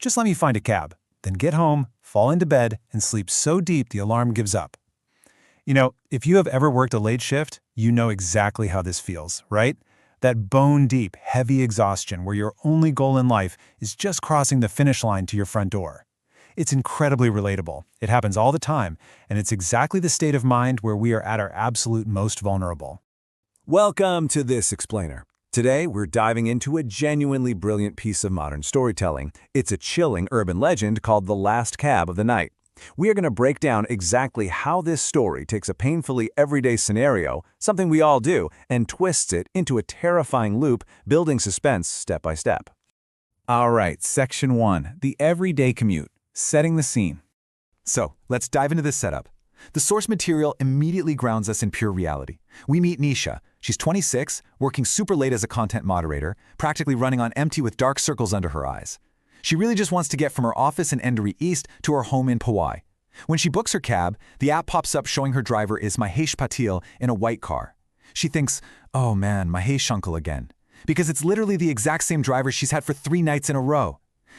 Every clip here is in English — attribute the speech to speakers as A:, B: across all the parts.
A: just let me find a cab. Then get home, fall into bed, and sleep so deep the alarm gives up. You know, if you have ever worked a late shift, you know exactly how this feels, right? That bone-deep, heavy exhaustion where your only goal in life is just crossing the finish line to your front door. It's incredibly relatable. It happens all the time, and it's exactly the state of mind where we are at our absolute most vulnerable.
B: Welcome to This Explainer. Today, we're diving into a genuinely brilliant piece of modern storytelling. It's a chilling urban legend called The Last Cab of the Night. We are going to break down exactly how this story takes a painfully everyday scenario, something we all do, and twists it into a terrifying loop, building suspense step by step.
C: All right, Section 1, the everyday commute, setting the scene.
D: So, let's dive into this setup. The source material immediately grounds us in pure reality. We meet Nisha. She's 26, working super late as a content moderator, practically running on empty with dark circles under her eyes. She really just wants to get from her office in Endery East to her home in Powai. When she books her cab, the app pops up showing her driver is Mahesh Patil in a white car. She thinks, oh man, Mahesh uncle again. Because it's literally the exact same driver she's had for 3 nights in a row.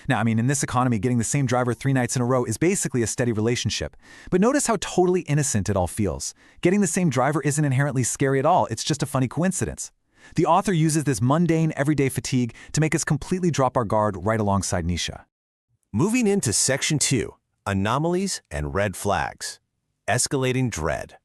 D: Now, in this economy, getting the same driver 3 nights in a row is basically a steady relationship. But notice how totally innocent it all feels. Getting the same driver isn't inherently scary at all, it's just a funny coincidence. The author uses this mundane, everyday fatigue to make us completely drop our guard right alongside Nisha.
E: Moving into Section 2, Anomalies and Red Flags. Escalating Dread.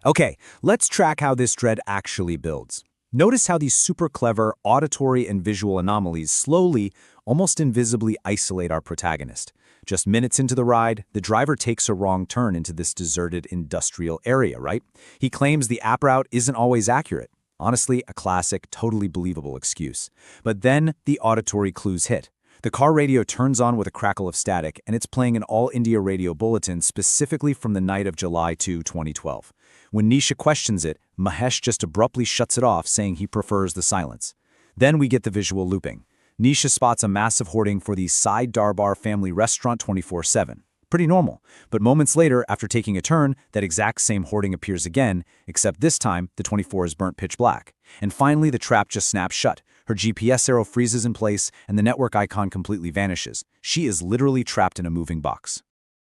B: Okay, let's track how this dread actually builds. Notice how these super clever auditory and visual anomalies slowly, almost invisibly isolate our protagonist. Just minutes into the ride, the driver takes a wrong turn into this deserted industrial area, right? He claims the app route isn't always accurate. Honestly, a classic, totally believable excuse. But then the auditory clues hit. The car radio turns on with a crackle of static, and it's playing an all-India radio bulletin specifically from the night of July 2, 2012. When Nisha questions it, Mahesh just abruptly shuts it off, saying he prefers the silence. Then we get the visual looping. Nisha spots a massive hoarding for the Side Darbar family restaurant 24/7. Pretty normal. But moments later, after taking a turn, that exact same hoarding appears again, except this time, the 24 is burnt pitch black. And finally, the trap just snaps shut. Her GPS arrow freezes in place, and the network icon completely vanishes. She is literally trapped in a moving box.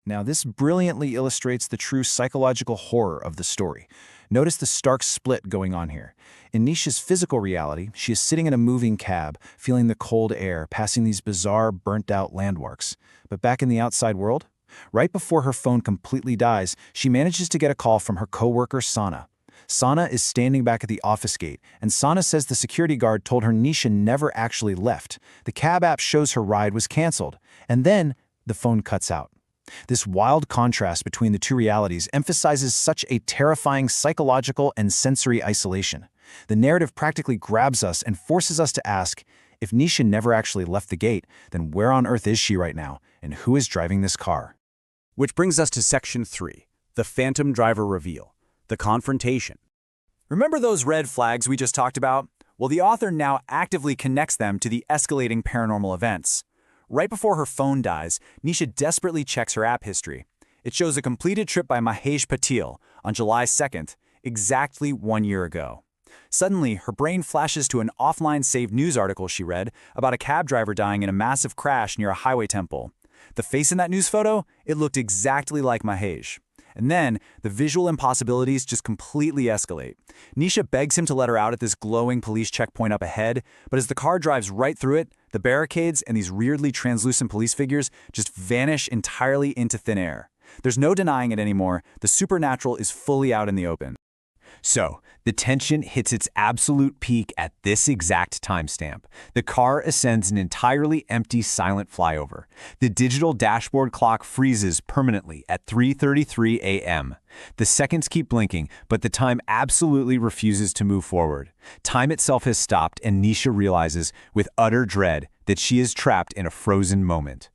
A: Now, this brilliantly illustrates the true psychological horror of the story. Notice the stark split going on here. In Nisha's physical reality, she is sitting in a moving cab, feeling the cold air, passing these bizarre, burnt-out landmarks. But back in the outside world, right before her phone completely dies, she manages to get a call from her coworker, Sana. Sana is standing back at the office gate, and Sana says the security guard told her Nisha never actually left. The cab app shows her ride was canceled, and then the phone cuts out. This wild contrast between the two realities emphasizes such a terrifying psychological and sensory isolation. The narrative practically grabs us and forces us to ask, if Nisha never actually left the gate, then where on earth is she right now, and who is driving this car?
B: Which brings us to Section 3, the Phantom Driver Reveal, the Confrontation.
D: Remember those red flags we just talked about? Well, the author now actively connects them to the escalating paranormal events. Right before her phone dies, Nisha desperately checks her app history. It shows a completed trip by Mahesh Patil on July 2nd, exactly 1 year ago. Suddenly, her brain flashes to an offline saved news article she read about a cab driver dying in a massive crash near a highway temple. The face in that news photo, it looked exactly like Mahesh. And then, the visual impossibilities just completely escalate. Nisha begs him to let her out at this glowing police checkpoint up ahead, but as the car drives right through it, the barricades and these weirdly translucent police figures just vanish entirely into thin air. There's no denying it anymore. The supernatural is fully out in the open.
E: So, the tension hits its absolute peak at this exact timestamp. The car ascends an entirely empty, silent flyover. The digital dashboard clock freezes permanently at 3:33 a.m. The seconds keep blinking, but the time absolutely refuses to move forward. Time itself has stopped, and Nisha realizes, with utter dread, that she is trapped in a frozen moment.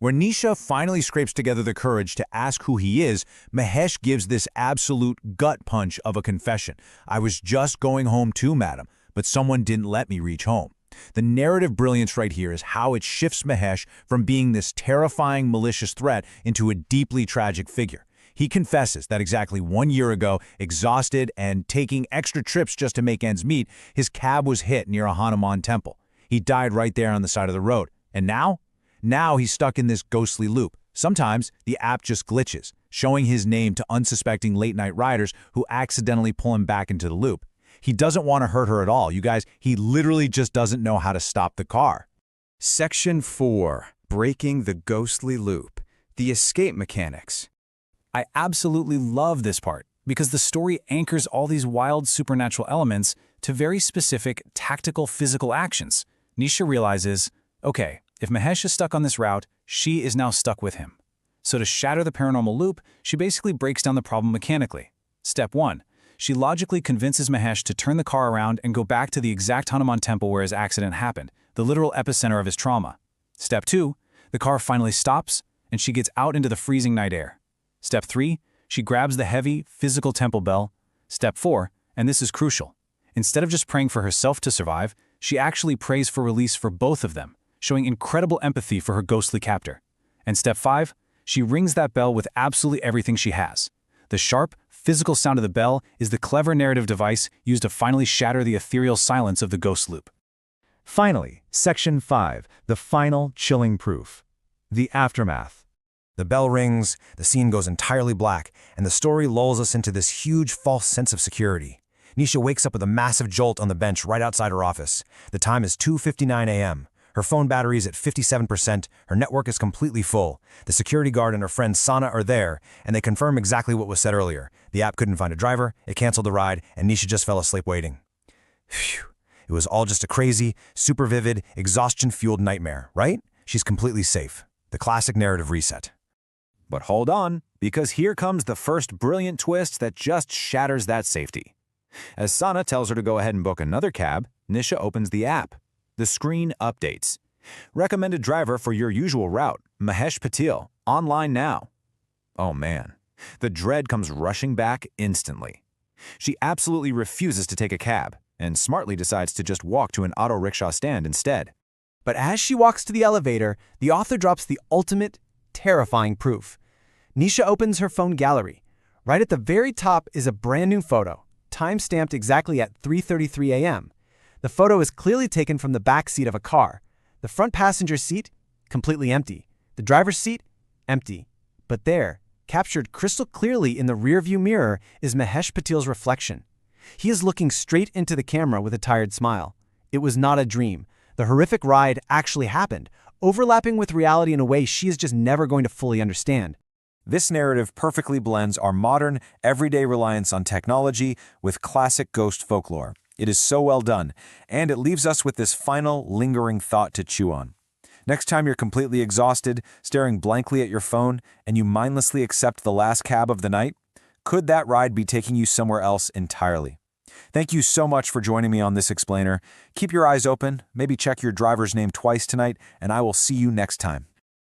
C: When Nisha finally scrapes together the courage to ask who he is, Mahesh gives this absolute gut punch of a confession. I was just going home too, madam, but someone didn't let me reach home. The narrative brilliance right here is how it shifts Mahesh from being this terrifying, malicious threat into a deeply tragic figure. He confesses that exactly 1 year ago, exhausted and taking extra trips just to make ends meet, his cab was hit near a Hanuman temple. He died right there on the side of the road. And now? Now he's stuck in this ghostly loop. Sometimes the app just glitches, showing his name to unsuspecting late-night riders who accidentally pull him back into the loop. He doesn't want to hurt her at all, you guys. He literally just doesn't know how to stop the car.
B: Section 4. Breaking the ghostly loop. The escape mechanics.
A: I absolutely love this part because the story anchors all these wild supernatural elements to very specific tactical physical actions. Nisha realizes, okay, if Mahesh is stuck on this route, she is now stuck with him. So to shatter the paranormal loop, she basically breaks down the problem mechanically. Step 1. She logically convinces Mahesh to turn the car around and go back to the exact Hanuman temple where his accident happened, the literal epicenter of his trauma. Step 2. The car finally stops, and she gets out into the freezing night air. Step 3. She grabs the heavy, physical temple bell. Step 4, and this is crucial. Instead of just praying for herself to survive, she actually prays for release for both of them, showing incredible empathy for her ghostly captor. And Step 5, she rings that bell with absolutely everything she has. The sharp, physical sound of the bell is the clever narrative device used to finally shatter the ethereal silence of the ghost loop.
B: Finally, Section 5. The final chilling proof. The aftermath.
F: The bell rings, the scene goes entirely black, and the story lulls us into this huge false sense of security. Nisha wakes up with a massive jolt on the bench right outside her office. The time is 2:59 a.m. Her phone battery is at 57%, her network is completely full. The security guard and her friend Sana are there, and they confirm exactly what was said earlier. The app couldn't find a driver, it canceled the ride, and Nisha just fell asleep waiting. Phew. It was all just a crazy, super vivid, exhaustion-fueled nightmare, right? She's completely safe. The classic narrative reset.
A: But hold on, because here comes the first brilliant twist that just shatters that safety. As Sana tells her to go ahead and book another cab, Nisha opens the app. The screen updates. Recommended driver for your usual route, Mahesh Patil, online now. Oh man, the dread comes rushing back instantly. She absolutely refuses to take a cab and smartly decides to just walk to an auto rickshaw stand instead.
G: But as she walks to the elevator, the author drops the ultimate, terrifying proof. Nisha opens her phone gallery. Right at the very top is a brand new photo, time-stamped exactly at 3:33 a.m. The photo is clearly taken from the back seat of a car. The front passenger seat, completely empty. The driver's seat, empty. But there, captured crystal clearly in the rearview mirror, is Mahesh Patil's reflection. He is looking straight into the camera with a tired smile. It was not a dream. The horrific ride actually happened, overlapping with reality in a way she is just never going to fully understand.
C: This narrative perfectly blends our modern, everyday reliance on technology with classic ghost folklore. It is so well done, and it leaves us with this final, lingering thought to chew on. Next time you're completely exhausted, staring blankly at your phone, and you mindlessly accept the last cab of the night, could that ride be taking you somewhere else entirely? Thank you so much for joining me on this explainer. Keep your eyes open, maybe check your driver's name twice tonight, and I will see you next time.